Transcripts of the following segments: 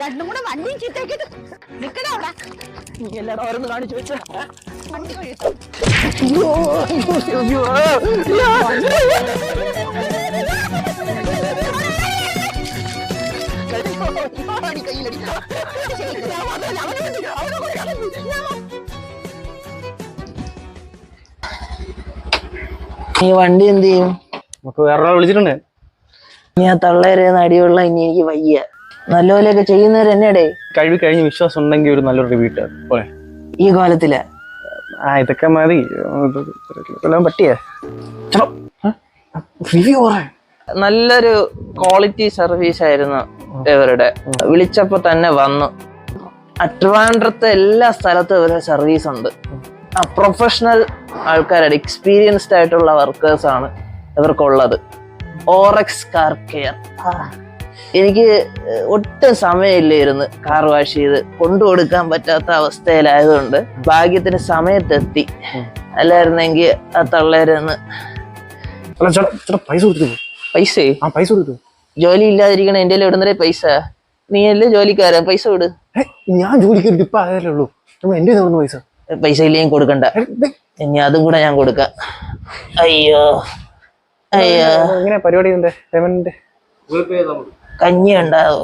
രണ്ടും കൂടെ വണ്ടിയും ചീത്തയാക്കിട്ട് നിക്കടാ അവിടെ. നീ എല്ലാരും ഓരോന്ന് കാണിച്ചു വെച്ച വണ്ടി കഴിയട്ടോ. ഈ വണ്ടി എന്ത് ചെയ്യും? നമുക്ക് വേറൊരാൾ വിളിച്ചിട്ടുണ്ട്. നീ ആ തള്ളേരേന്ന് അടിയുള്ള ഇനി എനിക്ക് വയ്യ. നല്ലപോലെയൊക്കെ ചെയ്യുന്നവര് എന്നടേ കഴിവ് കഴിഞ്ഞ് വിശ്വാസം ഉണ്ടെങ്കിൽ ഒരു നല്ലൊരു റിവ്യൂ പോലെ ഈ കാലത്തില് ഇതൊക്കെ മതി. പറ്റിയേ റിവ്യൂ പറയാൻ നല്ലൊരു ക്വാളിറ്റി സർവീസ് ആയിരുന്നു ഇവരുടെ. വിളിച്ചപ്പോ തന്നെ വന്നു. ട്രിവാൻഡ്രത്തെ എല്ലാ സ്ഥലത്തും ഇവരുടെ സർവീസ് ഉണ്ട്. പ്രൊഫഷണൽ ആൾക്കാരാണ്, എക്സ്പീരിയൻസ്ഡ് ആയിട്ടുള്ള വർക്കേഴ്സ് ആണ് ഇവർക്കുള്ളത്. ഓറക്സ് കാർ കെയർ. എനിക്ക് ഒട്ടും സമയമില്ലായിരുന്നു കാർ വാഷ് ചെയ്ത് കൊണ്ടുകൊടുക്കാൻ പറ്റാത്ത അവസ്ഥയിലായതുകൊണ്ട് ഭാഗ്യത്തിന് സമയത്തെത്തി. അല്ലായിരുന്നെങ്കിൽ ആ തള്ളേരെന്ന് പൈസ കൊടുത്തു. ജോലി ഇല്ലാതിരിക്കണ എന്റെ ഇടുന്നേ പൈസ. നീ അല്ലേ ജോലിക്കാരൻ, പൈസ വിട്. ഞാൻ ജോലിക്ക് ഇപ്പൊ ആയാലേ ഉള്ളൂ. എന്റെ പൈസ പൈസ ഇല്ലെങ്കിൽ കൊടുക്കണ്ട. ഇനി അതും കൂടെ ഞാൻ കൊടുക്കാം. അയ്യോ അയ്യോ, എങ്ങനെ പരിപാടി? പേയ്മെന്റ് കഞ്ഞി ഉണ്ടാവോ?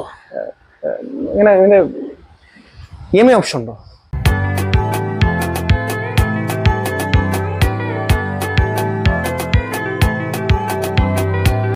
ഇങ്ങനെ EMI ഓപ്ഷൻ ഉണ്ടോ?